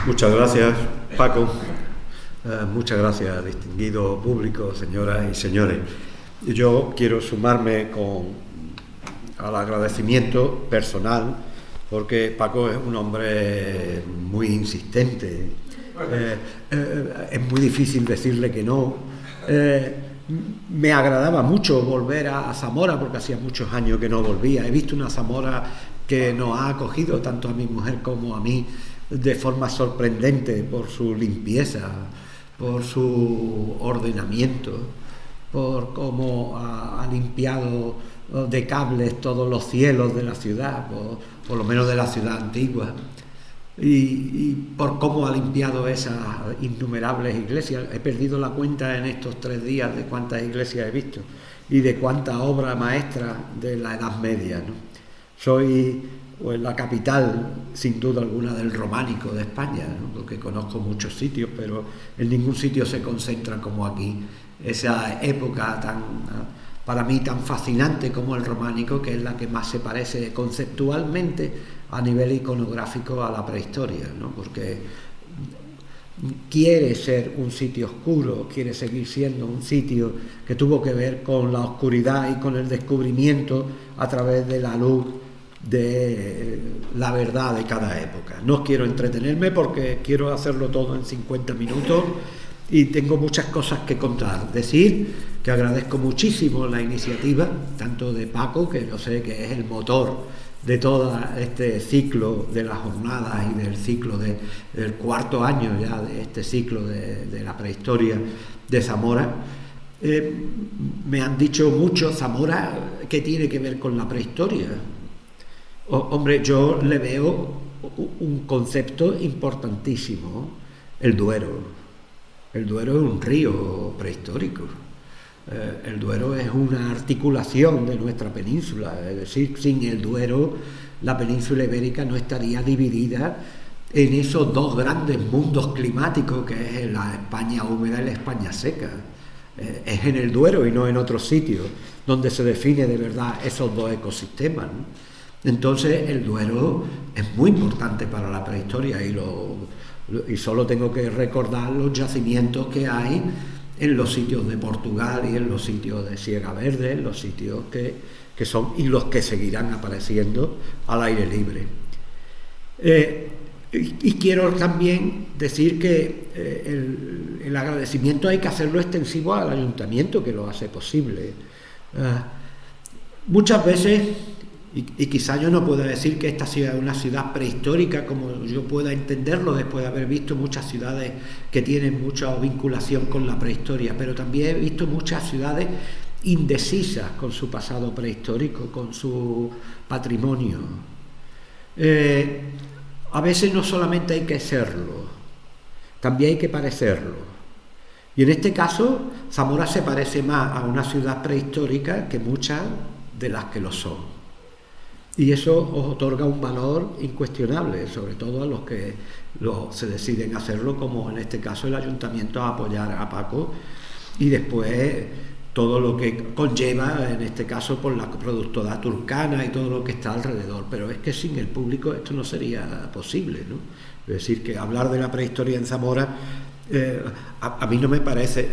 Muchas gracias, Paco. Muchas gracias, distinguido público, señoras y señores. Yo quiero sumarme al agradecimiento personal, porque Paco es un hombre muy insistente. Es muy difícil decirle que no. Me agradaba mucho volver a Zamora, porque hacía muchos años que no volvía. He visto una Zamora que nos ha acogido tanto a mi mujer como a mí de forma sorprendente por su limpieza, por su ordenamiento, por cómo ha limpiado de cables todos los cielos de la ciudad, por lo menos de la ciudad antigua, y por cómo ha limpiado esas innumerables iglesias. He perdido la cuenta en estos 3 días de cuántas iglesias he visto y de cuántas obras maestras de la Edad Media, ¿no? Soy la capital, sin duda alguna, del románico de España, ¿no? Porque conozco muchos sitios, pero en ningún sitio se concentra como aquí esa época para mí tan fascinante como el románico, que es la que más se parece conceptualmente a nivel iconográfico a la prehistoria, ¿no? Porque quiere ser un sitio oscuro, quiere seguir siendo un sitio que tuvo que ver con la oscuridad y con el descubrimiento a través de la luz de la verdad de cada época. No quiero entretenerme porque quiero hacerlo todo en 50 minutos y tengo muchas cosas que contar. Decir que agradezco muchísimo la iniciativa, tanto de Paco, que yo sé que es el motor de todo este ciclo de las jornadas y del ciclo del 4.º año ya de este ciclo de la prehistoria de Zamora. Me han dicho mucho, Zamora, ¿qué tiene que ver con la prehistoria? Hombre, yo le veo un concepto importantísimo: el Duero. El Duero es un río prehistórico. El Duero es una articulación de nuestra península, es decir, sin el Duero la península ibérica no estaría dividida en esos 2 grandes mundos climáticos que es la España húmeda y la España seca. Es en el Duero y no en otros sitios donde se define de verdad esos 2 ecosistemas, ¿no? Entonces el Duero es muy importante para la prehistoria y solo tengo que recordar los yacimientos que hay en los sitios de Portugal y en los sitios de Siega Verde, en los sitios que son y los que seguirán apareciendo al aire libre. Y quiero también decir que el agradecimiento hay que hacerlo extensivo al ayuntamiento, que lo hace posible. Muchas veces, y quizá yo no pueda decir que esta ciudad es una ciudad prehistórica como yo pueda entenderlo después de haber visto muchas ciudades que tienen mucha vinculación con la prehistoria, pero también he visto muchas ciudades indecisas con su pasado prehistórico, con su patrimonio. A veces no solamente hay que serlo, también hay que parecerlo. Y en este caso, Zamora se parece más a una ciudad prehistórica que muchas de las que lo son. Y eso os otorga un valor incuestionable, sobre todo a los que se deciden hacerlo, como en este caso el ayuntamiento, a apoyar a Paco, y después todo lo que conlleva, en este caso, por la productora turcana y todo lo que está alrededor. Pero es que sin el público esto no sería posible, ¿no? Es decir, que hablar de la prehistoria en Zamora, a mí no me parece,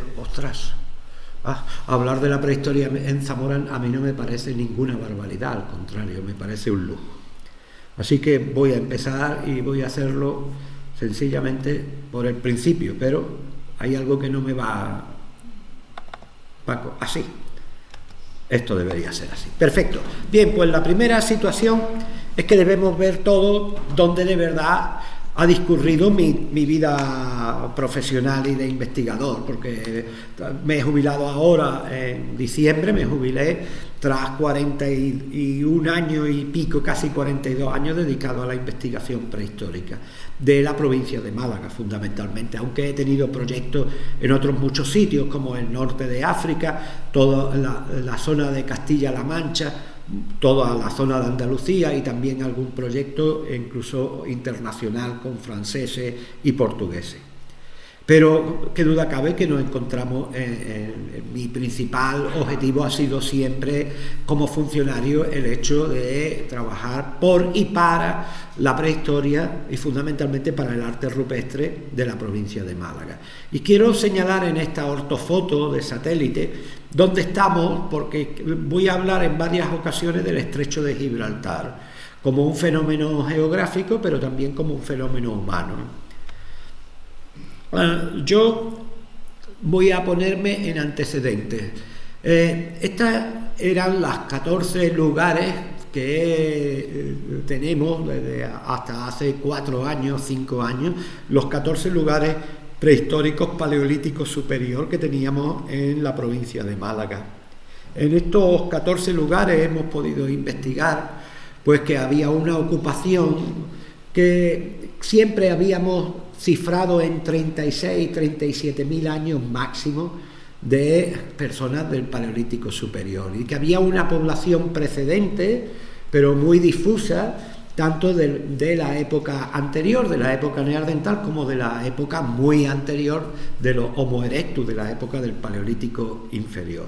hablar de la prehistoria en Zamora a mí no me parece ninguna barbaridad, al contrario, me parece un lujo. Así que voy a empezar y voy a hacerlo sencillamente por el principio, pero hay algo que no me va, Paco, así. Esto debería ser así. Perfecto. Bien, pues la primera situación es que debemos ver todo donde de verdad ha discurrido mi vida profesional y de investigador, porque me he jubilado ahora en diciembre, me jubilé tras 41 años y pico, casi 42 años dedicado a la investigación prehistórica de la provincia de Málaga fundamentalmente, aunque he tenido proyectos en otros muchos sitios como el norte de África, toda la zona de Castilla-La Mancha, toda la zona de Andalucía y también algún proyecto incluso internacional con franceses y portugueses. Pero qué duda cabe que nos encontramos mi principal objetivo ha sido siempre como funcionario el hecho de trabajar por y para la prehistoria y fundamentalmente para el arte rupestre de la provincia de Málaga. Y quiero señalar en esta ortofoto de satélite dónde estamos, porque voy a hablar en varias ocasiones del estrecho de Gibraltar como un fenómeno geográfico, pero también como un fenómeno humano. Yo voy a ponerme en antecedentes. Estas eran las 14 lugares que tenemos desde hasta hace 4 años, 5 años, los 14 lugares prehistóricos paleolíticos superior que teníamos en la provincia de Málaga. En estos 14 lugares hemos podido investigar pues que había una ocupación que siempre habíamos cifrado en 36 y 37.000 años máximo de personas del Paleolítico Superior, y que había una población precedente, pero muy difusa, tanto de la época anterior, de la época neandertal, como de la época muy anterior de los Homo erectus, de la época del Paleolítico Inferior.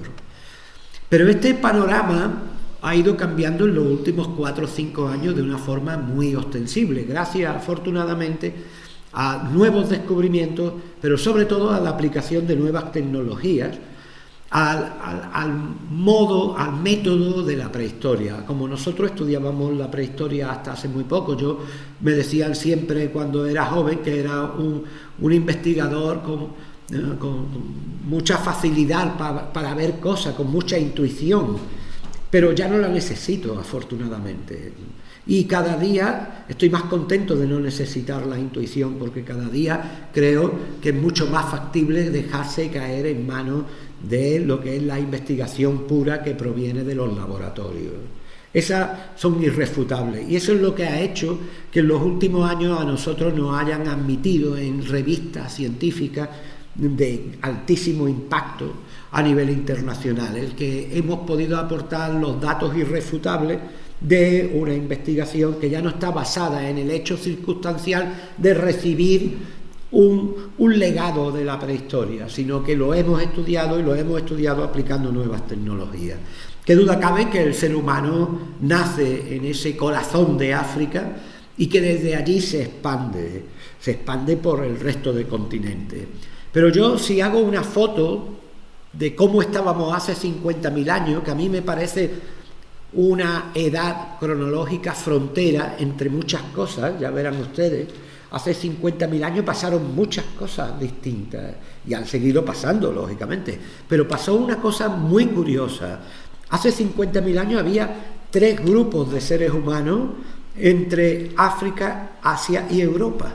Pero este panorama ha ido cambiando en los últimos 4 o 5 años de una forma muy ostensible, gracias afortunadamente a nuevos descubrimientos, pero sobre todo a la aplicación de nuevas tecnologías, al modo, al método de la prehistoria. Como nosotros estudiábamos la prehistoria hasta hace muy poco, me decían siempre cuando era joven que era un investigador con mucha facilidad para ver cosas, con mucha intuición, pero ya no la necesito, afortunadamente. Y cada día estoy más contento de no necesitar la intuición, porque cada día creo que es mucho más factible dejarse caer en manos de lo que es la investigación pura que proviene de los laboratorios. Esas son irrefutables, y eso es lo que ha hecho que en los últimos años a nosotros nos hayan admitido en revistas científicas de altísimo impacto a nivel internacional, el que hemos podido aportar los datos irrefutables de una investigación que ya no está basada en el hecho circunstancial de recibir un legado de la prehistoria, sino que lo hemos estudiado, y lo hemos estudiado aplicando nuevas tecnologías. Qué duda cabe que el ser humano nace en ese corazón de África y que desde allí se expande por el resto del continente. Pero yo, si hago una foto de cómo estábamos hace 50.000 años, que a mí me parece una edad cronológica frontera entre muchas cosas, ya verán ustedes, hace 50.000 años pasaron muchas cosas distintas, y han seguido pasando, lógicamente, pero pasó una cosa muy curiosa. Hace 50.000 años había 3 grupos de seres humanos entre África, Asia y Europa.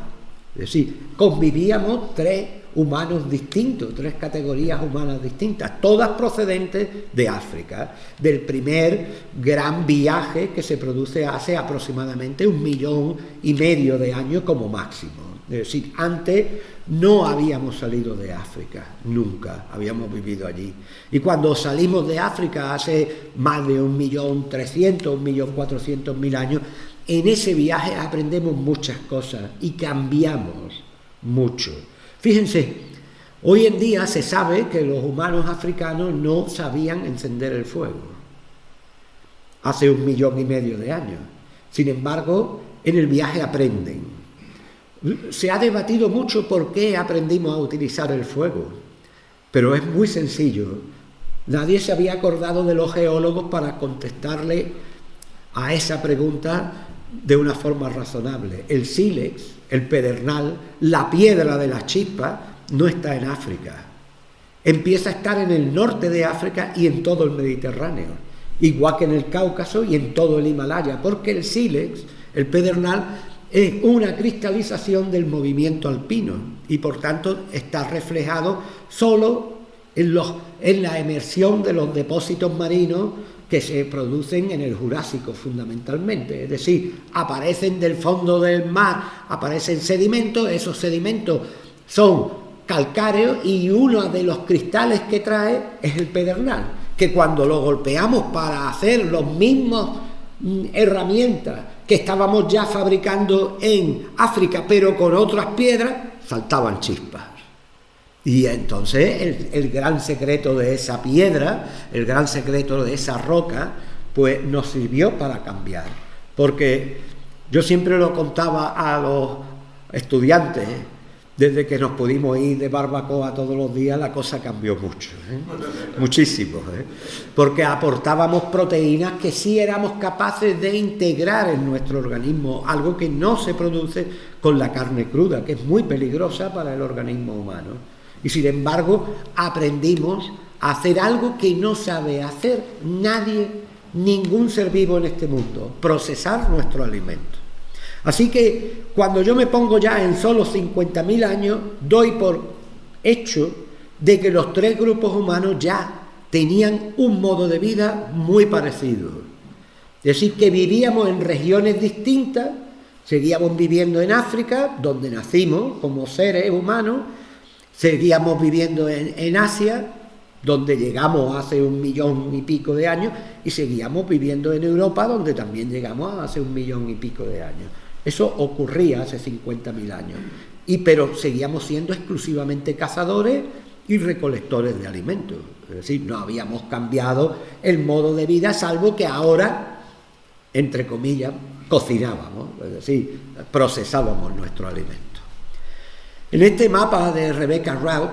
Es decir, convivíamos 3 humanos distintos, 3 categorías humanas distintas, todas procedentes de África, del primer gran viaje que se produce hace aproximadamente 1,5 millones de años como máximo. Es decir, antes no habíamos salido de África, nunca habíamos vivido allí. Y cuando salimos de África hace más de 1.300.000, 1.400.000 años, en ese viaje aprendemos muchas cosas y cambiamos mucho. Fíjense, hoy en día se sabe que los humanos africanos no sabían encender el fuego hace 1,5 millones de años. Sin embargo, en el viaje aprenden. Se ha debatido mucho por qué aprendimos a utilizar el fuego, pero es muy sencillo. Nadie se había acordado de los geólogos para contestarle a esa pregunta de una forma razonable. El sílex, el pedernal, la piedra de las chispas, no está en África. Empieza a estar en el norte de África y en todo el Mediterráneo, igual que en el Cáucaso y en todo el Himalaya, porque el sílex, el pedernal, es una cristalización del movimiento alpino y por tanto está reflejado solo en la emersión de los depósitos marinos que se producen en el Jurásico fundamentalmente, es decir, aparecen del fondo del mar, aparecen sedimentos, esos sedimentos son calcáreos y uno de los cristales que trae es el pedernal, que cuando lo golpeamos para hacer los mismos herramientas que estábamos ya fabricando en África, pero con otras piedras, saltaban chispas. Y entonces el gran secreto de esa piedra, el gran secreto de esa roca, pues nos sirvió para cambiar. Porque yo siempre lo contaba a los estudiantes, desde que nos pudimos ir de barbacoa todos los días, la cosa cambió mucho, muchísimo, porque aportábamos proteínas que sí éramos capaces de integrar en nuestro organismo, algo que no se produce con la carne cruda, que es muy peligrosa para el organismo humano. Y sin embargo, aprendimos a hacer algo que no sabe hacer nadie, ningún ser vivo en este mundo: procesar nuestro alimento. Así que cuando yo me pongo ya en solo 50.000 años, doy por hecho de que los 3 grupos humanos ya tenían un modo de vida muy parecido. Es decir, que vivíamos en regiones distintas, seguíamos viviendo en África, donde nacimos como seres humanos, seguíamos viviendo en Asia, donde llegamos hace 1 millón y pico de años, y seguíamos viviendo en Europa, donde también llegamos hace 1 millón y pico de años. Eso ocurría hace 50.000 años, pero seguíamos siendo exclusivamente cazadores y recolectores de alimentos. Es decir, no habíamos cambiado el modo de vida, salvo que ahora, entre comillas, cocinábamos, es decir, procesábamos nuestro alimento. En este mapa de Rebecca Rauch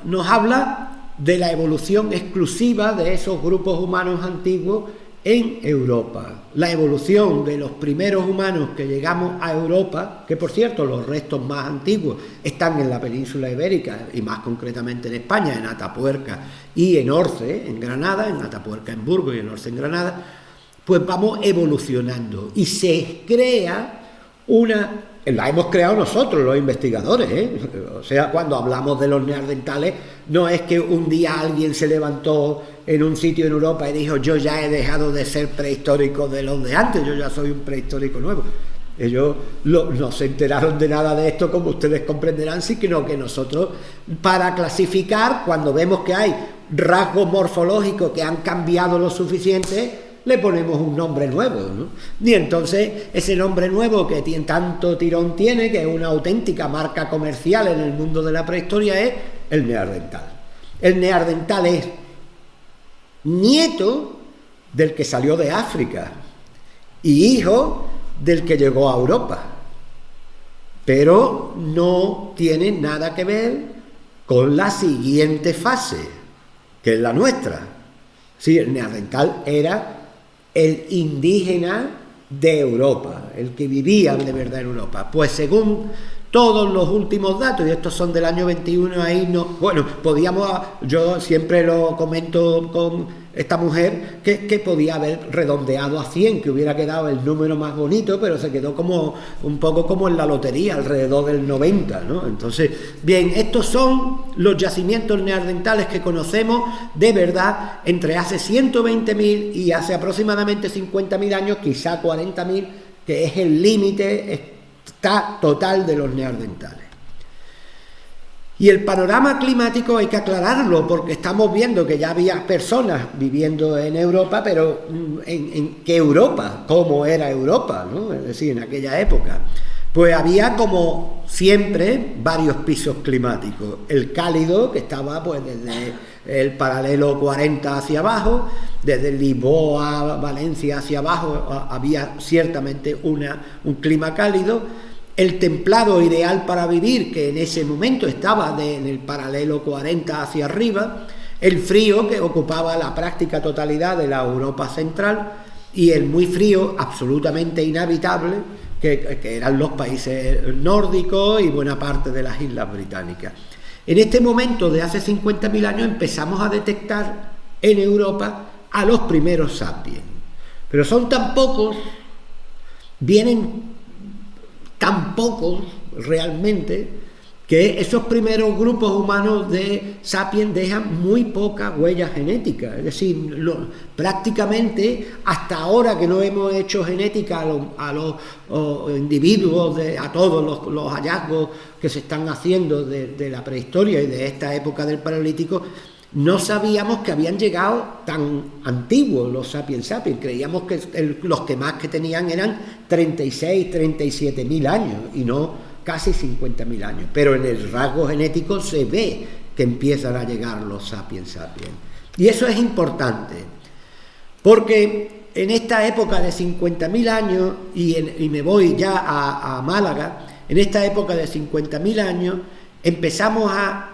nos habla de la evolución exclusiva de esos grupos humanos antiguos en Europa. La evolución de los primeros humanos que llegamos a Europa, que por cierto los restos más antiguos están en la península ibérica y más concretamente en España, en Atapuerca y en Orce, en Granada, en Atapuerca en Burgos y en Orce en Granada, pues vamos evolucionando y se crea la hemos creado nosotros los investigadores, O sea, cuando hablamos de los neandertales, no es que un día alguien se levantó en un sitio en Europa y dijo: yo ya he dejado de ser prehistórico de los de antes, yo ya soy un prehistórico nuevo. Ellos no se enteraron de nada de esto, como ustedes comprenderán, sino que nosotros, para clasificar, cuando vemos que hay rasgos morfológicos que han cambiado lo suficiente, le ponemos un nombre nuevo, ¿no? Y entonces ese nombre nuevo que tanto tirón tiene, que es una auténtica marca comercial en el mundo de la prehistoria, es el neandertal. El neandertal es nieto del que salió de África y hijo del que llegó a Europa, pero no tiene nada que ver con la siguiente fase, que es la nuestra. Sí, el neandertal era el indígena de Europa, el que vivía de verdad en Europa. Pues según todos los últimos datos, y estos son del año 21, ahí no, bueno, yo siempre lo comento con esta mujer, que podía haber redondeado a 100, que hubiera quedado el número más bonito, pero se quedó como un poco como en la lotería, alrededor del 90, ¿no? Entonces, bien, estos son los yacimientos neandertales que conocemos de verdad entre hace 120.000 y hace aproximadamente 50.000 años, quizá 40.000, que es el límite total de los neandertales. Y el panorama climático hay que aclararlo, porque estamos viendo que ya había personas viviendo en Europa, pero ¿en qué Europa? ¿Cómo era Europa, ¿no? Es decir, en aquella época. Pues había, como siempre, varios pisos climáticos. El cálido, que estaba pues desde el paralelo 40 hacia abajo, desde Lisboa, Valencia hacia abajo, había ciertamente un clima cálido. El templado ideal para vivir, que en ese momento estaba en el paralelo 40 hacia arriba, el frío, que ocupaba la práctica totalidad de la Europa central, y el muy frío, absolutamente inhabitable, que eran los países nórdicos y buena parte de las islas británicas. En este momento de hace 50.000 años empezamos a detectar en Europa a los primeros sapiens, pero son tan pocos, vienen tan pocos realmente, que esos primeros grupos humanos de sapiens dejan muy poca huella genética. Es decir, prácticamente hasta ahora que no hemos hecho genética a los individuos, a todos los hallazgos que se están haciendo de la prehistoria y de esta época del Paleolítico, no sabíamos que habían llegado tan antiguos los sapiens sapiens. Creíamos que los que más que tenían eran 36, 37.000 años y no casi 50.000 años, pero en el rasgo genético se ve que empiezan a llegar los sapiens sapiens. Y eso es importante, porque en esta época de 50.000 años, y me voy ya a Málaga, en esta época de 50.000 años empezamos a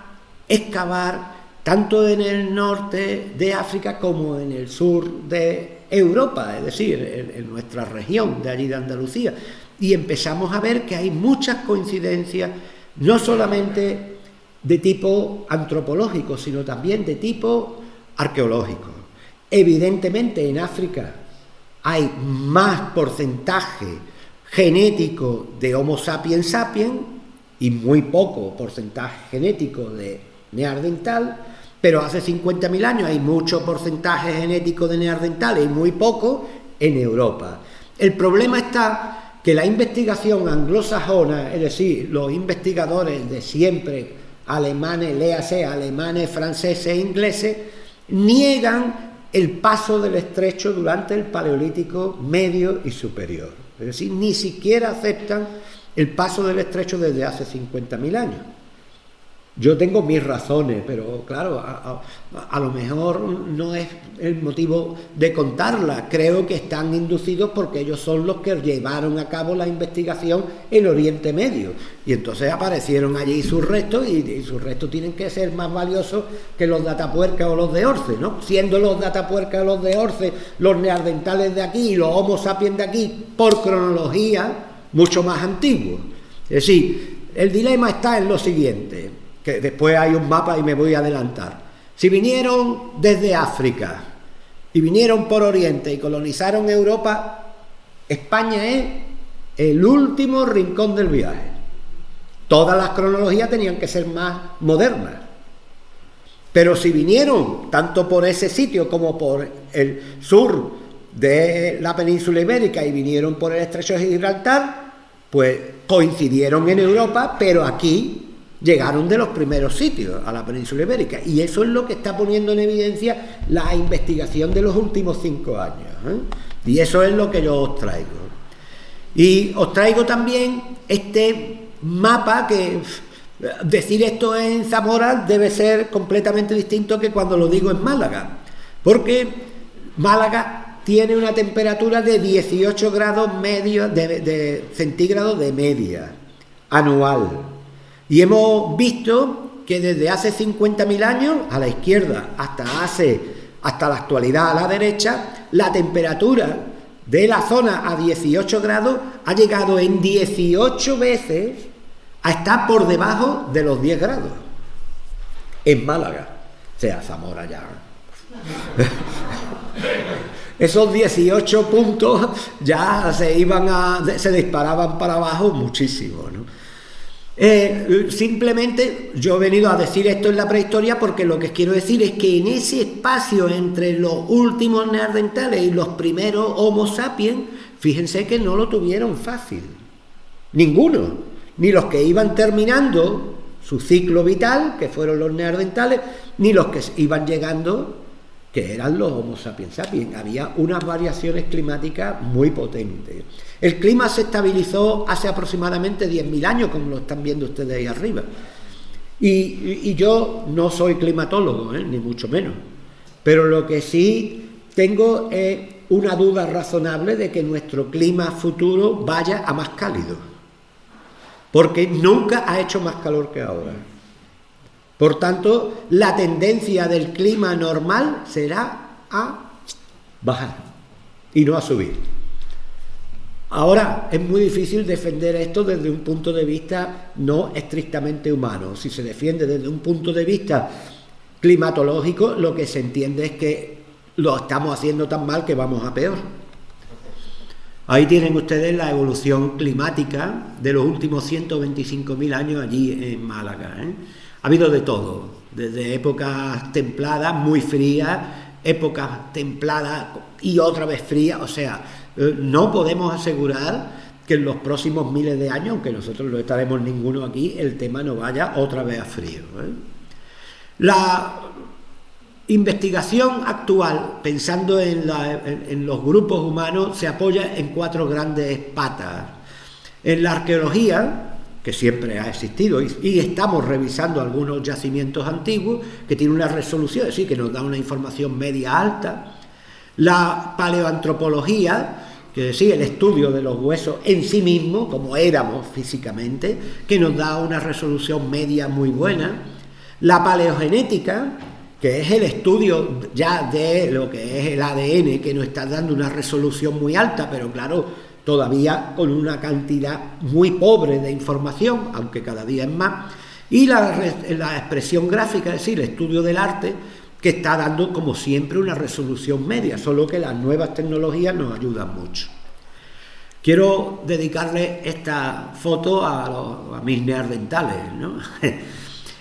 excavar tanto en el norte de África como en el sur de Europa, es decir, en nuestra región de allí de Andalucía, y empezamos a ver que hay muchas coincidencias, no solamente de tipo antropológico, sino también de tipo arqueológico. Evidentemente en África hay más porcentaje genético de Homo sapiens sapiens y muy poco porcentaje genético de neandertal, pero hace 50.000 años hay mucho porcentaje genético de neandertales y muy poco en Europa. El problema está que la investigación anglosajona, es decir, los investigadores de siempre, alemanes, léase, alemanes, franceses e ingleses, niegan el paso del estrecho durante el Paleolítico medio y superior. Es decir, ni siquiera aceptan el paso del estrecho desde hace 50.000 años. Yo tengo mis razones, pero claro, a lo mejor no es el motivo de contarla. Creo que están inducidos porque ellos son los que llevaron a cabo la investigación en Oriente Medio. Y entonces aparecieron allí sus restos y sus restos tienen que ser más valiosos que los de Atapuerca o los de Orce, ¿no? Siendo los de Atapuerca o los de Orce los neandertales de aquí y los Homo sapiens de aquí, por cronología, mucho más antiguos. Es decir, el dilema está en lo siguiente, que después hay un mapa y me voy a adelantar. Si vinieron desde África y vinieron por Oriente y colonizaron Europa, España es el último rincón del viaje. Todas las cronologías tenían que ser más modernas. Pero si vinieron tanto por ese sitio como por el sur de la península ibérica y vinieron por el estrecho de Gibraltar, pues coincidieron en Europa, pero aquí llegaron de los primeros sitios a la península ibérica, y eso es lo que está poniendo en evidencia la investigación de los últimos 5 años, ¿eh? Y eso es lo que yo os traigo. Y os traigo también este mapa que decir esto en Zamora debe ser completamente distinto que cuando lo digo en Málaga, porque Málaga tiene una temperatura de 18 grados medios de centígrados de media anual. Y hemos visto que desde hace 50.000 años, a la izquierda, hasta la actualidad a la derecha, la temperatura de la zona a 18 grados ha llegado en 18 veces a estar por debajo de los 10 grados. En Málaga, o sea, Zamora ya. Esos 18 puntos ya se disparaban para abajo muchísimo, ¿no? Simplemente yo he venido a decir esto en la prehistoria porque lo que quiero decir es que en ese espacio entre los últimos neandertales y los primeros Homo sapiens, fíjense que no lo tuvieron fácil, ninguno, ni los que iban terminando su ciclo vital, que fueron los neandertales, ni los que iban llegando, que eran los Homo sapiens sapiens. Había unas variaciones climáticas muy potentes. El clima se estabilizó hace aproximadamente 10.000 años, como lo están viendo ustedes ahí arriba. Y yo no soy climatólogo, ni mucho menos. Pero lo que sí tengo es una duda razonable de que nuestro clima futuro vaya a más cálido. Porque nunca ha hecho más calor que ahora. Por tanto, la tendencia del clima normal será a bajar y no a subir. Ahora, es muy difícil defender esto desde un punto de vista no estrictamente humano. Si se defiende desde un punto de vista climatológico, lo que se entiende es que lo estamos haciendo tan mal que vamos a peor. Ahí tienen ustedes la evolución climática de los últimos 125.000 años allí en Málaga, ¿eh? Ha habido de todo, desde épocas templadas, muy frías, épocas templadas y otra vez frías. O sea, no podemos asegurar que en los próximos miles de años, aunque nosotros no estaremos ninguno aquí, el tema no vaya otra vez a frío, ¿eh? La investigación actual, pensando en los grupos humanos, se apoya en 4 grandes patas. En la arqueología, que siempre ha existido, y estamos revisando algunos yacimientos antiguos que tienen una resolución, es decir, que nos da una información media alta. La paleoantropología, que decir, el estudio de los huesos en sí mismo, como éramos físicamente, que nos da una resolución media muy buena. La paleogenética, que es el estudio ya de lo que es el ADN, que nos está dando una resolución muy alta, pero claro, todavía con una cantidad muy pobre de información, aunque cada día es más. Y la expresión gráfica, es decir, el estudio del arte, que está dando, como siempre, una resolución media, solo que las nuevas tecnologías nos ayudan mucho. Quiero dedicarle esta foto a mis neandertales, ¿no?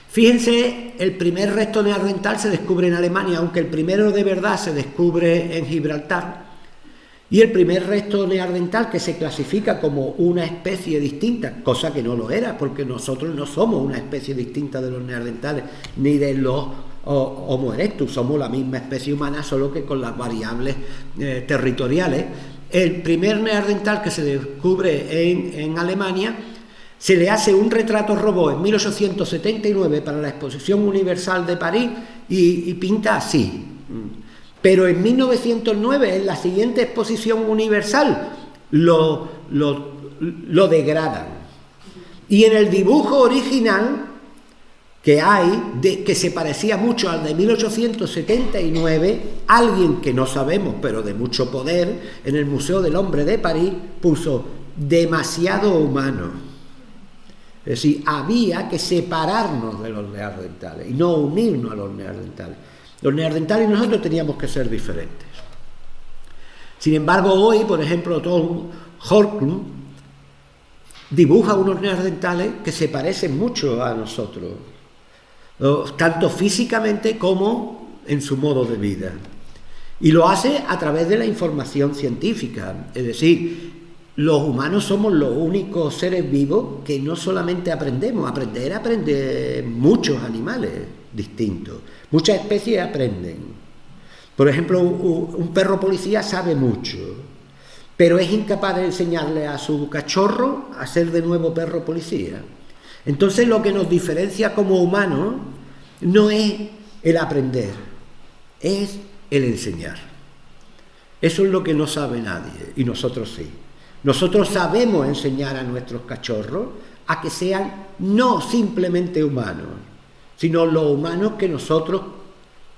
Fíjense, el primer resto neandertal se descubre en Alemania, aunque el primero de verdad se descubre en Gibraltar. Y el primer resto neandertal que se clasifica como una especie distinta, cosa que no lo era, porque nosotros no somos una especie distinta de los neandertales ni de los Homo erectus, somos la misma especie humana, solo que con las variables territoriales. El primer neandertal que se descubre en Alemania, se le hace un retrato robot en 1879 para la Exposición Universal de París y pinta así. Pero en 1909, en la siguiente Exposición Universal, lo degradan. Y en el dibujo original que hay, que se parecía mucho al de 1879, alguien que no sabemos, pero de mucho poder, en el Museo del Hombre de París, puso demasiado humano. Es decir, había que separarnos de los neandertales y no unirnos a los neandertales. Los neandertales y nosotros teníamos que ser diferentes. Sin embargo, hoy, por ejemplo, Tom Horklund dibuja unos neandertales que se parecen mucho a nosotros, tanto físicamente como en su modo de vida. Y lo hace a través de la información científica. Es decir, los humanos somos los únicos seres vivos que no solamente aprendemos, aprenden muchos animales distintos. Muchas especies aprenden. Por ejemplo, un perro policía sabe mucho, pero es incapaz de enseñarle a su cachorro a ser de nuevo perro policía. Entonces, lo que nos diferencia como humanos no es el aprender, es el enseñar. Eso es lo que no sabe nadie, y nosotros sí. Nosotros sabemos enseñar a nuestros cachorros a que sean no simplemente humanos, sino los humanos que nosotros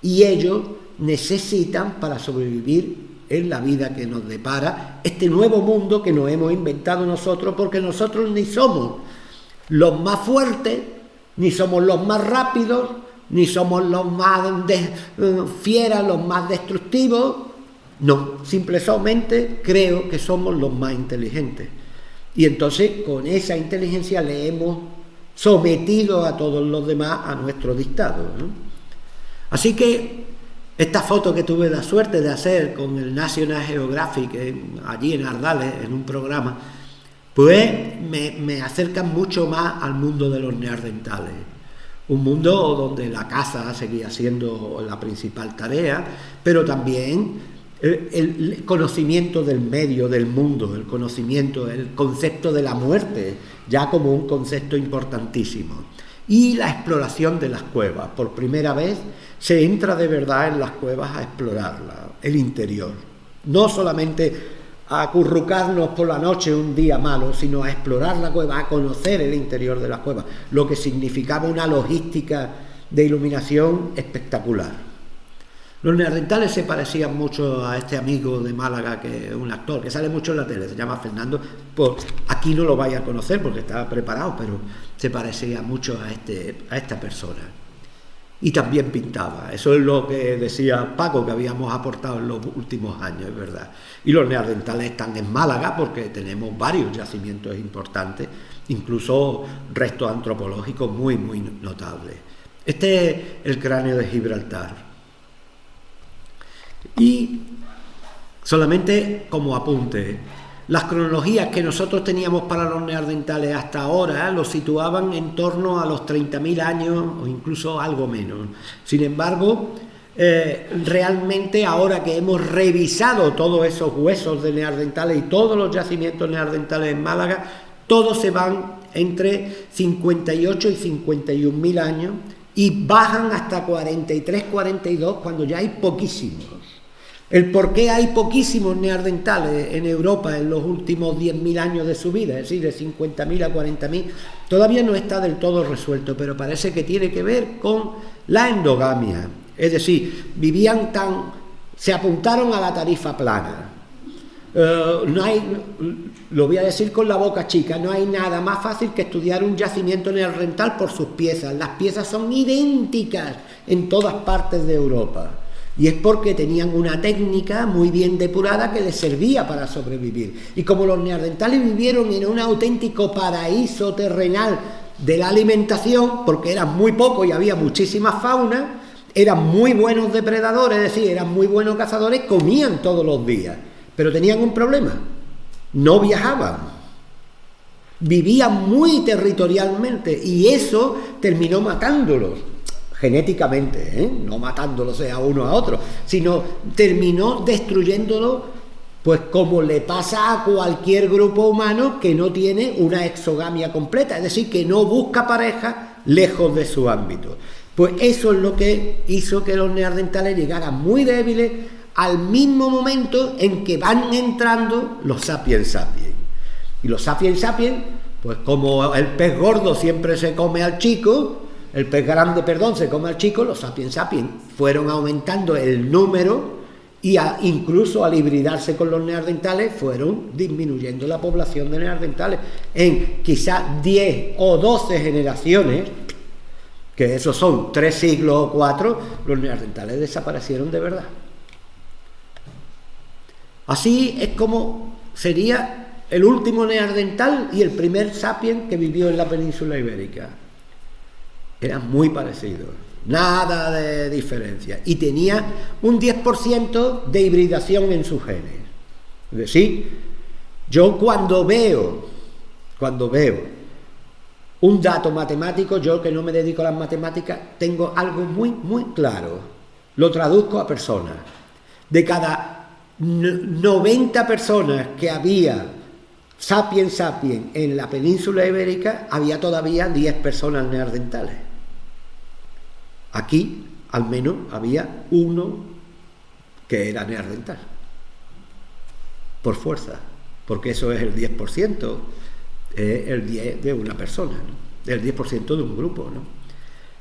y ellos necesitan para sobrevivir en la vida que nos depara este nuevo mundo que nos hemos inventado nosotros, porque nosotros ni somos los más fuertes, ni somos los más rápidos, ni somos los más fieras, los más destructivos. No, simplemente creo que somos los más inteligentes. Y entonces con esa inteligencia le hemos sometido a todos los demás a nuestro dictado, ¿no? Así que esta foto que tuve la suerte de hacer con el National Geographic allí en Ardales, en un programa, pues me acerca mucho más al mundo de los neandertales. Un mundo donde la caza seguía siendo la principal tarea, pero también el conocimiento del medio, del mundo, el conocimiento, el concepto de la muerte, ya como un concepto importantísimo. Y la exploración de las cuevas. Por primera vez se entra de verdad en las cuevas a explorarla, el interior. No solamente a acurrucarnos por la noche un día malo, sino a explorar la cueva, a conocer el interior de las cuevas, lo que significaba una logística de iluminación espectacular. Los neandertales se parecían mucho a este amigo de Málaga, que es un actor, que sale mucho en la tele, se llama Fernando. Pues aquí no lo vais a conocer porque estaba preparado, pero se parecía mucho a esta persona. Y también pintaba. Eso es lo que decía Paco, que habíamos aportado en los últimos años, es verdad. Y los neandertales están en Málaga porque tenemos varios yacimientos importantes, incluso restos antropológicos muy, muy notables. Este es el cráneo de Gibraltar. Y solamente como apunte, las cronologías que nosotros teníamos para los neandertales hasta ahora los situaban en torno a los 30.000 años o incluso algo menos. Sin embargo, realmente ahora que hemos revisado todos esos huesos de neandertales y todos los yacimientos neandertales en Málaga, todos se van entre 58 y 51.000 años y bajan hasta 43, 42 cuando ya hay poquísimos. El por qué hay poquísimos neandertales en Europa en los últimos 10.000 años de su vida, es decir, de 50.000 a 40.000, todavía no está del todo resuelto, pero parece que tiene que ver con la endogamia. Es decir, se apuntaron a la tarifa plana. No hay, lo voy a decir con la boca chica, no hay nada más fácil que estudiar un yacimiento neandertal por sus piezas. Las piezas son idénticas en todas partes de Europa. Y es porque tenían una técnica muy bien depurada que les servía para sobrevivir. Y como los neandertales vivieron en un auténtico paraíso terrenal de la alimentación, porque eran muy pocos y había muchísima fauna, eran muy buenos depredadores, es decir, eran muy buenos cazadores, comían todos los días. Pero tenían un problema: no viajaban. Vivían muy territorialmente y eso terminó matándolos. Genéticamente, no matándolos a uno a otro, sino terminó destruyéndolo, pues como le pasa a cualquier grupo humano que no tiene una exogamia completa, es decir, que no busca pareja lejos de su ámbito. Pues eso es lo que hizo que los neandertales llegaran muy débiles al mismo momento en que van entrando los sapiens sapiens. Y los sapiens sapiens, pues como el pez gordo siempre se come al chico, el pez grande, se come al chico, los sapiens sapiens fueron aumentando el número y incluso al hibridarse con los neandertales fueron disminuyendo la población de neandertales. En quizás 10 o 12 generaciones, que esos son 3 siglos o 4, los neandertales desaparecieron de verdad. Así es como sería el último neandertal y el primer sapiens que vivió en la península ibérica. Eran muy parecidos, nada de diferencia, y tenía un 10% de hibridación en sus genes. Es decir, yo cuando veo un dato matemático, yo que no me dedico a las matemáticas, tengo algo muy, muy claro. Lo traduzco a personas. De cada 90 personas que había sapiens sapiens en la península ibérica, había todavía 10 personas neandertales. Aquí, al menos, había uno que era neandertal. Por fuerza, porque eso es el 10%, el 10% de una persona, ¿no? El 10% de un grupo, ¿no?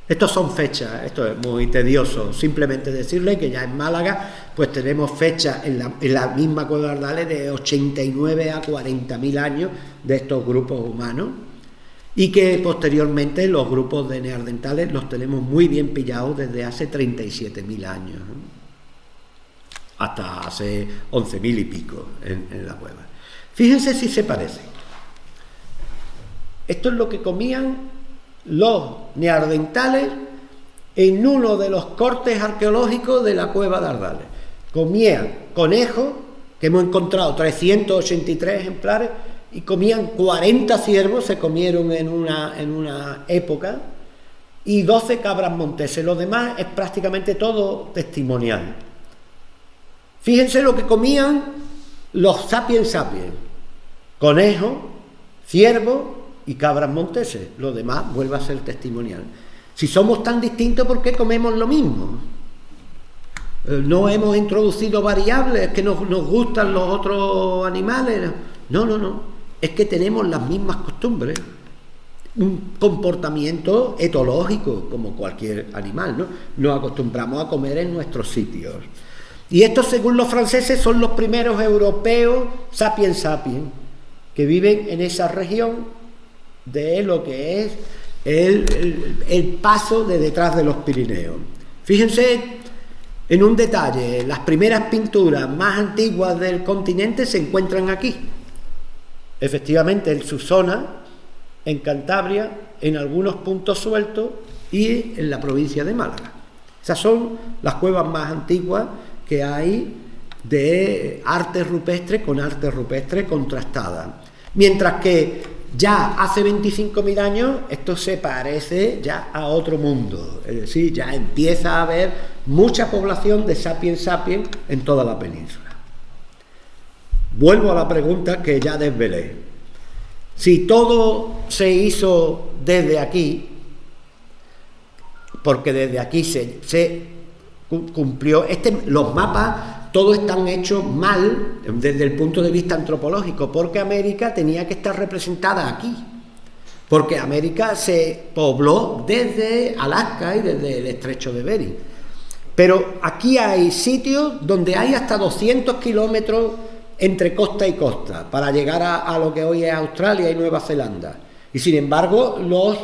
Estos son fechas, esto es muy tedioso, simplemente decirle que ya en Málaga pues tenemos fechas en la misma Cueva de Ardales de 89 a 40.000 años de estos grupos humanos, y que posteriormente los grupos de neandertales los tenemos muy bien pillados desde hace 37.000 años, ¿no? Hasta hace 11.000 y pico en la cueva. Fíjense si se parecen. Esto es lo que comían los neandertales en uno de los cortes arqueológicos de la Cueva de Ardales. Comían conejos, que hemos encontrado 383 ejemplares, y comían 40 ciervos, se comieron en una época, y 12 cabras monteses. Lo demás es prácticamente todo testimonial. Fíjense lo que comían los sapiens sapiens: conejos, ciervos y cabras monteses. Lo demás vuelve a ser testimonial. Si somos tan distintos, ¿por qué comemos lo mismo? No hemos introducido variables, que nos gustan los otros animales. No. Es que tenemos las mismas costumbres, un comportamiento etológico como cualquier animal, ¿no? Nos acostumbramos a comer en nuestros sitios. Y estos, según los franceses, son los primeros europeos sapiens sapiens que viven en esa región de lo que es el paso de detrás de los Pirineos. Fíjense en un detalle: las primeras pinturas más antiguas del continente se encuentran aquí, efectivamente en su zona, en Cantabria, en algunos puntos sueltos, y en la provincia de Málaga. Esas son las cuevas más antiguas que hay de arte rupestre con arte rupestre contrastada. Mientras que ya hace 25.000 años esto se parece ya a otro mundo, es decir, ya empieza a haber mucha población de sapiens sapiens en toda la península. Vuelvo a la pregunta que ya desvelé. Si todo se hizo desde aquí, porque desde aquí se cumplió, los mapas todos están hechos mal desde el punto de vista antropológico, porque América tenía que estar representada aquí, porque América se pobló desde Alaska y desde el estrecho de Bering. Pero aquí hay sitios donde hay hasta 200 kilómetros entre costa y costa para llegar a lo que hoy es Australia y Nueva Zelanda. Y sin embargo, los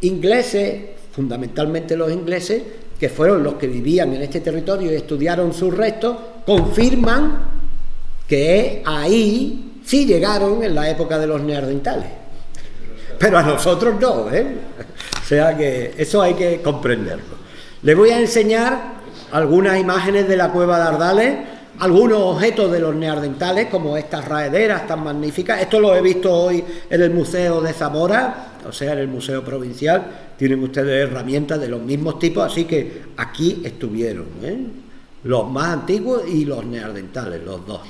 ingleses, fundamentalmente los ingleses, que fueron los que vivían en este territorio y estudiaron sus restos, confirman que ahí sí llegaron en la época de los neandertales. Pero a nosotros no, ¿eh? O sea que eso hay que comprenderlo. Les voy a enseñar algunas imágenes de la cueva de Ardales, algunos objetos de los neandertales, como estas raederas tan magníficas. Esto lo he visto hoy en el Museo de Zamora, o sea, en el Museo Provincial. Tienen ustedes herramientas de los mismos tipos, así que aquí estuvieron, ¿eh? Los más antiguos y los neandertales, los dos.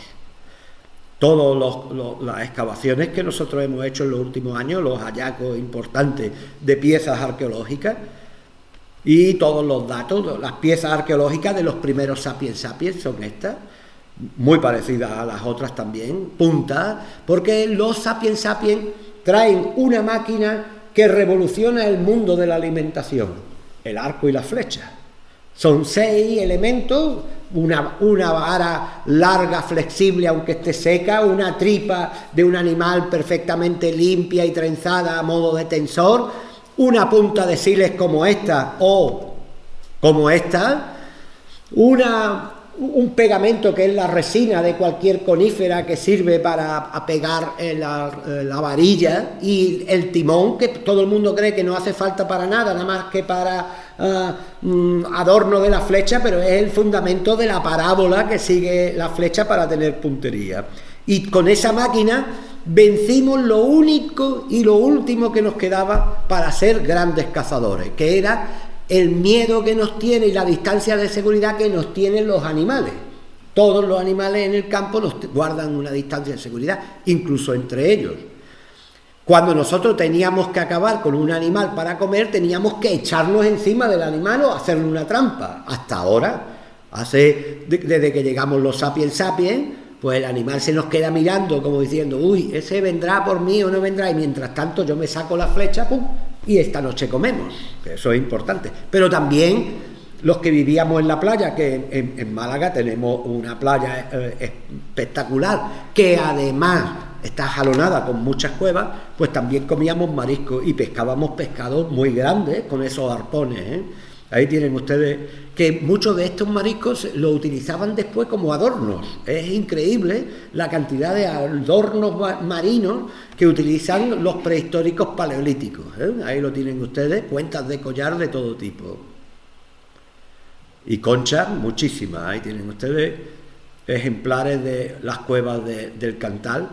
Todas las excavaciones que nosotros hemos hecho en los últimos años, los hallazgos importantes de piezas arqueológicas y todos los datos, las piezas arqueológicas de los primeros sapiens sapiens son estas, muy parecidas a las otras también, puntas, porque los sapiens sapiens traen una máquina que revoluciona el mundo de la alimentación, el arco y la flecha. Son 6 elementos, una vara larga, flexible, aunque esté seca, una tripa de un animal perfectamente limpia y trenzada a modo de tensor, una punta de sílex como esta o como esta, un pegamento que es la resina de cualquier conífera que sirve para pegar la varilla, y el timón, que todo el mundo cree que no hace falta para nada más que para adorno de la flecha, pero es el fundamento de la parábola que sigue la flecha para tener puntería. Y con esa máquina vencimos lo único y lo último que nos quedaba para ser grandes cazadores, que era el miedo que nos tiene y la distancia de seguridad que nos tienen los animales. Todos los animales en el campo nos guardan una distancia de seguridad, incluso entre ellos. Cuando nosotros teníamos que acabar con un animal para comer, teníamos que echarnos encima del animal o hacerle una trampa. Hasta ahora, desde que llegamos los sapiens sapiens, pues el animal se nos queda mirando como diciendo, uy, ese vendrá por mí o no vendrá, y mientras tanto yo me saco la flecha, pum, y esta noche comemos, que eso es importante. Pero también los que vivíamos en la playa, que en Málaga tenemos una playa espectacular, que además está jalonada con muchas cuevas, pues también comíamos marisco y pescábamos pescados muy grandes con esos arpones, ¿eh? Ahí tienen ustedes que muchos de estos mariscos lo utilizaban después como adornos. Es increíble la cantidad de adornos marinos que utilizan los prehistóricos paleolíticos, ¿eh? Ahí lo tienen ustedes, cuentas de collar de todo tipo. Y conchas, muchísimas. Ahí tienen ustedes ejemplares de las cuevas del Cantal.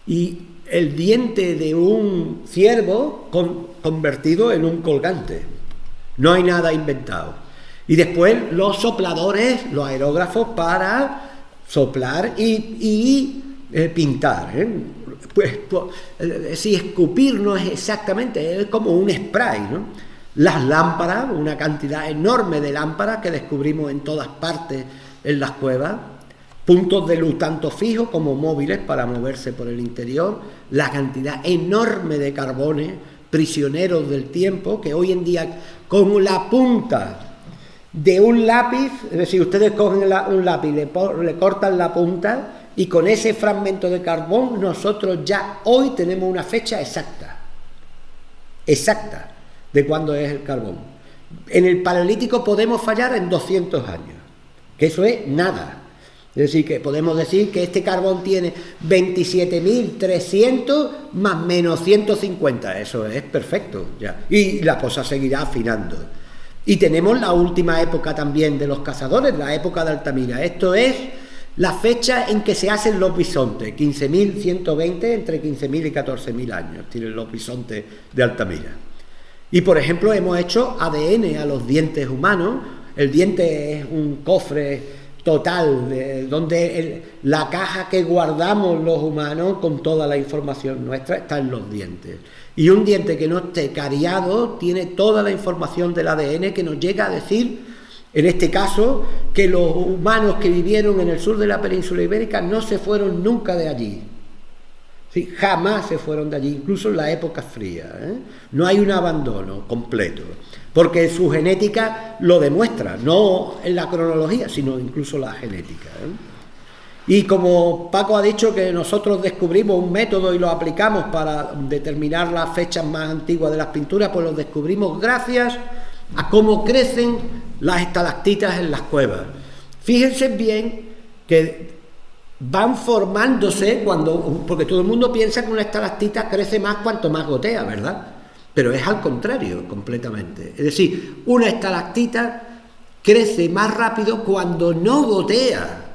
Y el diente de un ciervo convertido en un colgante. No hay nada inventado. Y después los sopladores, los aerógrafos para soplar y pintar, ¿eh? Si escupir no es exactamente, es como un spray, ¿no? Las lámparas, una cantidad enorme de lámparas que descubrimos en todas partes en las cuevas, puntos de luz tanto fijos como móviles para moverse por el interior, la cantidad enorme de carbones, prisioneros del tiempo, que hoy en día con la punta de un lápiz, es decir, ustedes cogen un lápiz, le cortan la punta y con ese fragmento de carbón nosotros ya hoy tenemos una fecha exacta de cuándo es el carbón. En el Paleolítico podemos fallar en 200 años, que eso es nada. Es decir, que podemos decir que este carbón tiene 27.300 más menos 150, eso es perfecto ya. Y la cosa seguirá afinando. Y tenemos la última época también de los cazadores, la época de Altamira. Esto es la fecha en que se hacen los bisontes, 15.120, entre 15.000 y 14.000 años tienen los bisontes de Altamira. Y por ejemplo hemos hecho ADN a los dientes humanos. El diente es un cofre total, donde la caja que guardamos los humanos con toda la información nuestra está en los dientes. Y un diente que no esté cariado tiene toda la información del ADN que nos llega a decir, en este caso, que los humanos que vivieron en el sur de la península ibérica no se fueron nunca de allí. Sí, jamás se fueron de allí, incluso en la época fría. No hay un abandono completo, porque su genética lo demuestra, no en la cronología, sino incluso la genética. Y como Paco ha dicho que nosotros descubrimos un método y lo aplicamos para determinar las fechas más antiguas de las pinturas, pues lo descubrimos gracias a cómo crecen las estalactitas en las cuevas. Fíjense bien que van formándose porque todo el mundo piensa que una estalactita crece más cuanto más gotea, ¿verdad? Pero es al contrario, completamente. Es decir, una estalactita crece más rápido cuando no gotea.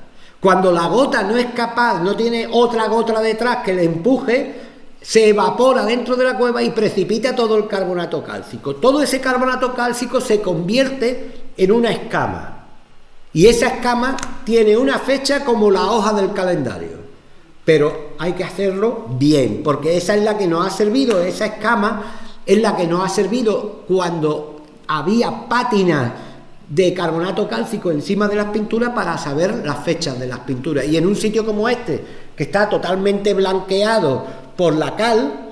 Cuando la gota no es capaz, no tiene otra gota detrás que le empuje, se evapora dentro de la cueva y precipita todo el carbonato cálcico. Todo ese carbonato cálcico se convierte en una escama. Y esa escama tiene una fecha como la hoja del calendario. Pero hay que hacerlo bien, porque esa es la que nos ha servido, esa escama es la que nos ha servido cuando había pátinas de carbonato cálcico encima de las pinturas para saber las fechas de las pinturas. Y en un sitio como este, que está totalmente blanqueado por la cal,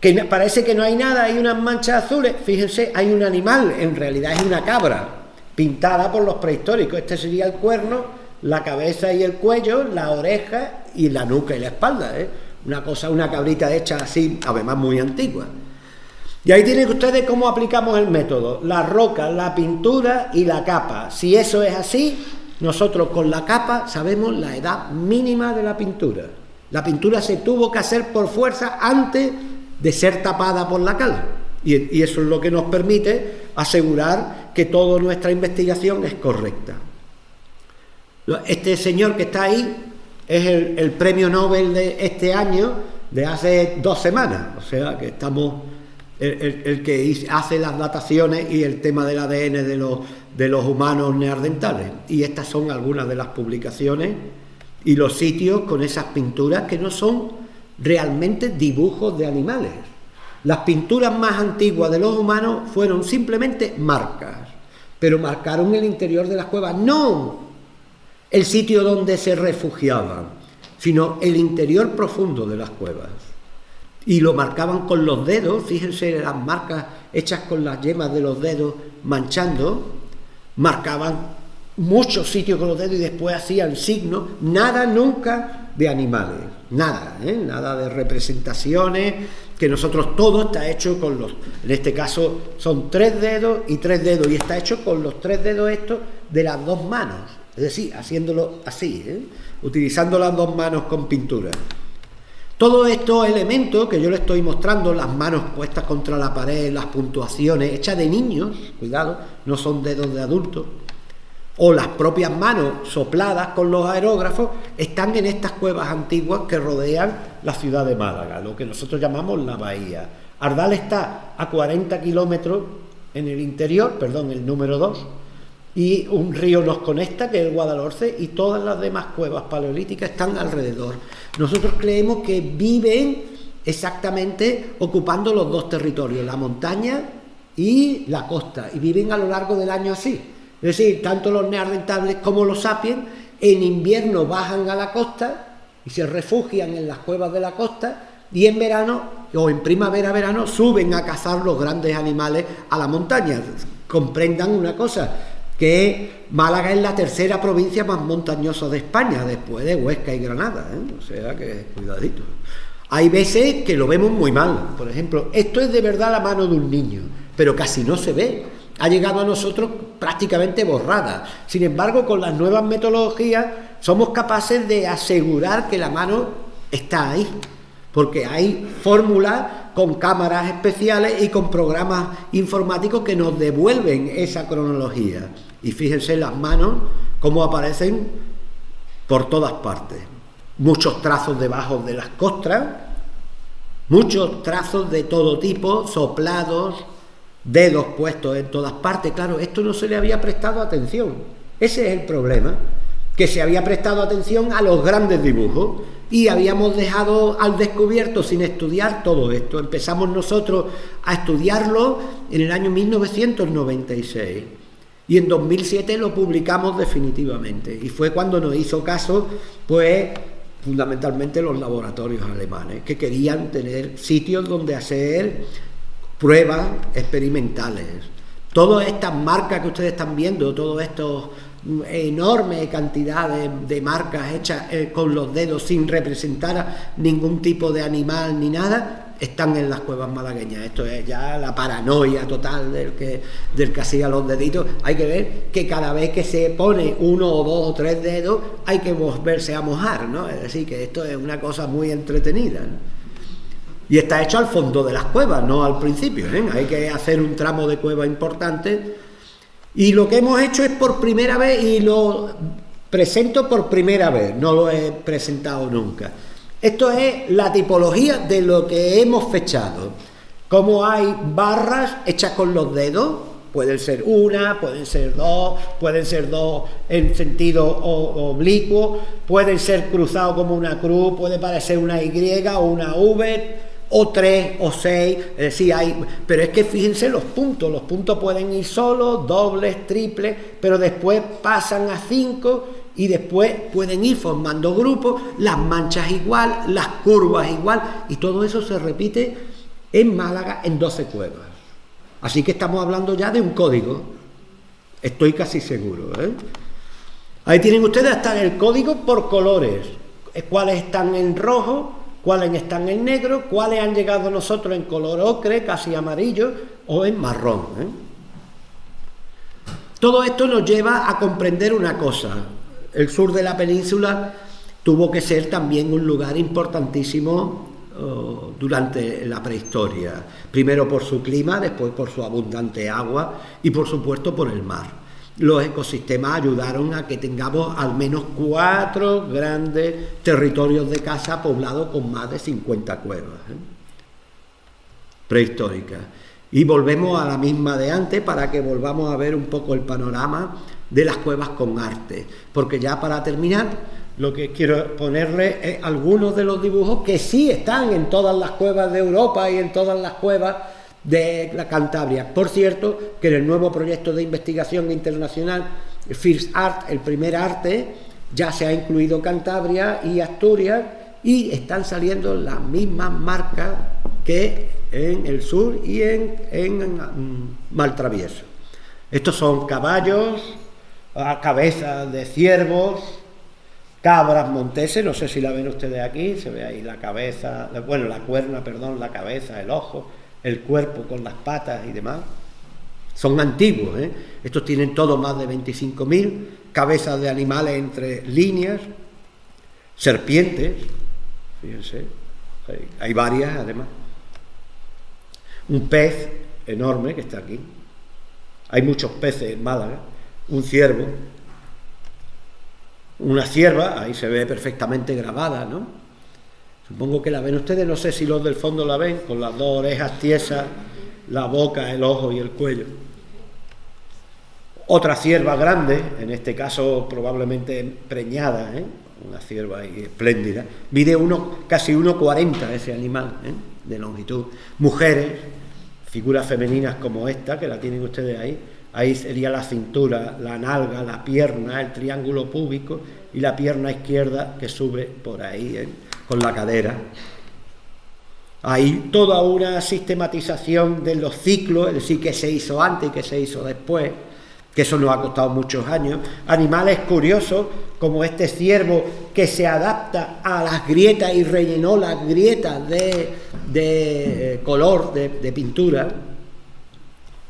que parece que no hay nada, hay unas manchas azules, fíjense, hay un animal, en realidad es una cabra, pintada por los prehistóricos. Este sería el cuerno, la cabeza y el cuello, la oreja y la nuca y la espalda, una cabrita hecha así, además muy antigua. Y ahí tienen ustedes cómo aplicamos el método: la roca, la pintura y la capa. Si eso es así, nosotros con la capa sabemos la edad mínima de la pintura. La pintura se tuvo que hacer por fuerza antes de ser tapada por la cal. Y eso es lo que nos permite asegurar que toda nuestra investigación es correcta. Este señor que está ahí es el premio Nobel de este año, de hace 2 semanas. O sea que estamos... El que hace las dataciones y el tema del ADN de los humanos neandertales. Y estas son algunas de las publicaciones y los sitios con esas pinturas que no son realmente dibujos de animales. Las pinturas más antiguas de los humanos fueron simplemente marcas, pero marcaron el interior de las cuevas, no el sitio donde se refugiaban, sino el interior profundo de las cuevas. Y lo marcaban con los dedos, fíjense las marcas hechas con las yemas de los dedos manchando, marcaban muchos sitios con los dedos y después hacían signos, nada nunca de animales, nada, nada de representaciones, que nosotros todo está hecho con en este caso son 3 dedos y 3 dedos, y está hecho con los 3 dedos estos de las 2 manos, es decir, haciéndolo así, utilizando las 2 manos con pintura. Todos estos elementos que yo les estoy mostrando, las manos puestas contra la pared, las puntuaciones hechas de niños, cuidado, no son dedos de adultos, o las propias manos sopladas con los aerógrafos, están en estas cuevas antiguas que rodean la ciudad de Málaga, lo que nosotros llamamos la bahía. Ardal está a 40 kilómetros en el interior, el número 2, y un río nos conecta, que es el Guadalhorce, y todas las demás cuevas paleolíticas están alrededor. Nosotros creemos que viven exactamente ocupando los 2 territorios, la montaña y la costa, y viven a lo largo del año así. Es decir, tanto los neandertales como los sapiens en invierno bajan a la costa y se refugian en las cuevas de la costa, y en verano o en primavera-verano suben a cazar los grandes animales a la montaña. Comprendan una cosa, que Málaga es la 3ª provincia más montañosa de España, después de Huesca y Granada, o sea que cuidadito. Hay veces que lo vemos muy mal, por ejemplo, esto es de verdad la mano de un niño, pero casi no se ve, ha llegado a nosotros prácticamente borrada. Sin embargo, con las nuevas metodologías somos capaces de asegurar que la mano está ahí, porque hay fórmulas con cámaras especiales y con programas informáticos que nos devuelven esa cronología. Y fíjense las manos cómo aparecen por todas partes. Muchos trazos debajo de las costras, muchos trazos de todo tipo, soplados, dedos puestos en todas partes. Claro, esto no se le había prestado atención. Ese es el problema, que se había prestado atención a los grandes dibujos y habíamos dejado al descubierto sin estudiar todo esto. Empezamos nosotros a estudiarlo en el año 1996 y en 2007 lo publicamos definitivamente, y fue cuando nos hizo caso, pues, fundamentalmente los laboratorios alemanes, que querían tener sitios donde hacer pruebas experimentales. Todas estas marcas que ustedes están viendo, todos estos enorme cantidad de marcas hechas con los dedos sin representar a ningún tipo de animal ni nada, están en las cuevas malagueñas. Esto es ya la paranoia total del que hacía los deditos. Hay que ver que cada vez que se pone uno o dos o tres dedos hay que volverse a mojar, ¿no? Es decir, que esto es una cosa muy entretenida, ¿no? Y está hecho al fondo de las cuevas, no al principio, ¿eh? Hay que hacer un tramo de cueva importante. Y lo que hemos hecho es por primera vez, y lo presento por primera vez, no lo he presentado nunca. Esto es la tipología de lo que hemos fechado. Como hay barras hechas con los dedos, pueden ser una, pueden ser dos en sentido oblicuo, pueden ser cruzados como una cruz, puede parecer una Y o una V, o 3 o 6, es decir, pero es que fíjense los puntos pueden ir solos, dobles, triples, pero después pasan a 5 y después pueden ir formando grupos, las manchas igual, las curvas igual, y todo eso se repite en Málaga en 12 cuevas. Así que estamos hablando ya de un código, estoy casi seguro, ¿eh? Ahí tienen ustedes hasta el código por colores, cuáles están en rojo, cuáles están en negro, cuáles han llegado a nosotros en color ocre, casi amarillo, o en marrón, ¿eh? Todo esto nos lleva a comprender una cosa: el sur de la península tuvo que ser también un lugar importantísimo durante la prehistoria, primero por su clima, después por su abundante agua y por supuesto por el mar. Los ecosistemas ayudaron a que tengamos al menos 4 grandes territorios de caza poblados con más de 50 cuevas, prehistóricas. Y volvemos a la misma de antes para que volvamos a ver un poco el panorama de las cuevas con arte, porque ya para terminar lo que quiero ponerle es algunos de los dibujos que sí están en todas las cuevas de Europa y en todas las cuevas de la Cantabria. Por cierto, que en el nuevo proyecto de investigación internacional First Art, el primer arte, ya se ha incluido Cantabria y Asturias, y están saliendo las mismas marcas que en el sur y en Maltravieso. Estos son caballos, cabezas de ciervos, cabras monteses, no sé si la ven ustedes aquí, se ve ahí la cabeza, bueno, la cuerna, perdón, la cabeza, el ojo, el cuerpo con las patas y demás. Son antiguos, ¿eh? Estos tienen todos más de 25.000 cabezas de animales entre líneas, serpientes, fíjense, hay varias además. Un pez enorme que está aquí, hay muchos peces en Málaga, un ciervo, una cierva, ahí se ve perfectamente grabada, ¿no? Supongo que la ven ustedes, no sé si los del fondo la ven, con las 2 orejas tiesas, la boca, el ojo y el cuello. Otra cierva grande, en este caso probablemente preñada, ¿eh? Una cierva espléndida. Mide casi 1,40 ese animal, ¿eh? De longitud. Mujeres, figuras femeninas como esta, que la tienen ustedes ahí. Ahí sería la cintura, la nalga, la pierna, el triángulo púbico y la pierna izquierda que sube por ahí, ¿eh? Con la cadera. Hay toda una sistematización de los ciclos, es decir, qué se hizo antes y qué se hizo después, que eso nos ha costado muchos años. Animales curiosos, como este ciervo que se adapta a las grietas y rellenó las grietas de color, de pintura.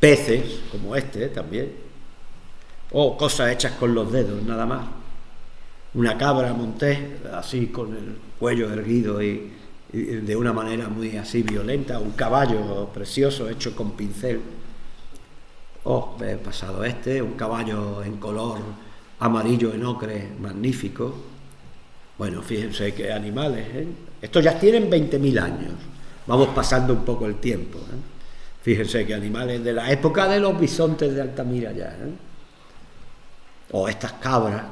Peces, como este también, o cosas hechas con los dedos, nada más. Una cabra montés, así con el cuello erguido y de una manera muy así violenta. Un caballo precioso hecho con pincel. He pasado un caballo en color amarillo en ocre, magnífico. Bueno, fíjense qué animales, ¿eh? Estos ya tienen 20.000 años. Vamos pasando un poco el tiempo, ¿eh? Fíjense que animales de la época de los bisontes de Altamira ya, ¿eh? o estas cabras.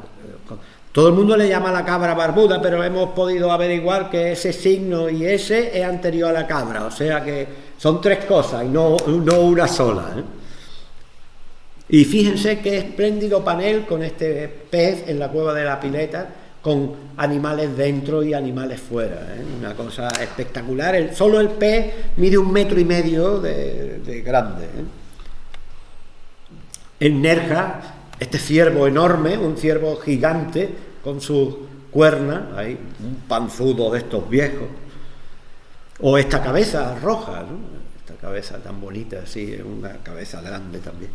Todo el mundo le llama a la cabra barbuda, pero hemos podido averiguar que ese signo y ese es anterior a la cabra, o sea que son tres cosas y no una sola, ¿eh? Y fíjense qué espléndido panel con este pez en la cueva de la Pileta, con animales dentro y animales fuera, ¿eh? Una cosa espectacular. Solo el pez mide 1,5 metros de grande, ¿eh? En Nerja, este ciervo enorme, un ciervo gigante con sus cuernas, ahí, un panzudo de estos viejos, o esta cabeza roja, ¿no? Esta cabeza tan bonita, así, es una cabeza grande también.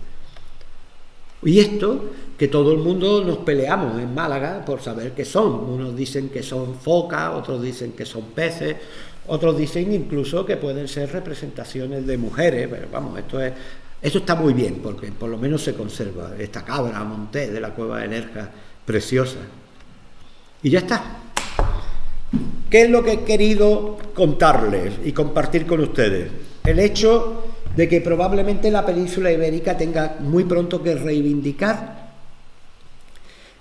Y esto, que todo el mundo nos peleamos en Málaga por saber qué son. Unos dicen que son focas, otros dicen que son peces, otros dicen incluso que pueden ser representaciones de mujeres, pero vamos, esto está muy bien, porque por lo menos se conserva esta cabra montés de la cueva de Nerja, preciosa. Y ya está. ¿Qué es lo que he querido contarles y compartir con ustedes? El hecho de que probablemente la península ibérica tenga muy pronto que reivindicar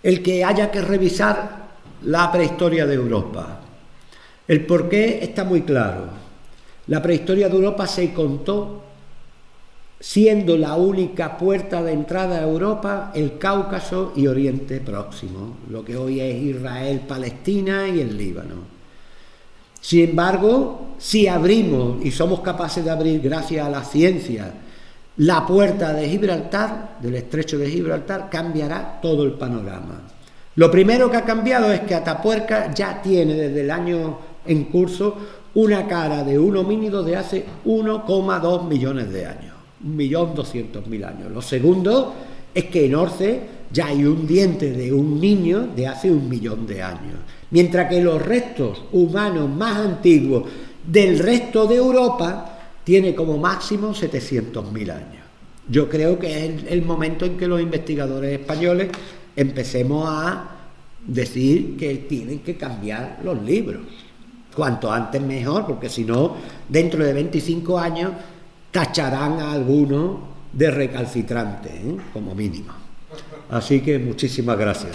el que haya que revisar la prehistoria de Europa. El porqué está muy claro. La prehistoria de Europa se contó siendo la única puerta de entrada a Europa el Cáucaso y Oriente Próximo, lo que hoy es Israel, Palestina y el Líbano. Sin embargo, si abrimos, y somos capaces de abrir gracias a la ciencia, la puerta de Gibraltar, del estrecho de Gibraltar, cambiará todo el panorama. Lo primero que ha cambiado es que Atapuerca ya tiene desde el año en curso una cara de un homínido de hace 1,2 millones de años. 1.200.000 años. Lo segundo es que en Orce ya hay un diente de un niño de hace 1 millón de años, mientras que los restos humanos más antiguos del resto de Europa tiene como máximo 700.000 años. Yo creo que es el momento en que los investigadores españoles empecemos a decir que tienen que cambiar los libros. Cuanto antes mejor, porque si no, dentro de 25 años tacharán a algunos de recalcitrante, como mínimo. Así que muchísimas gracias.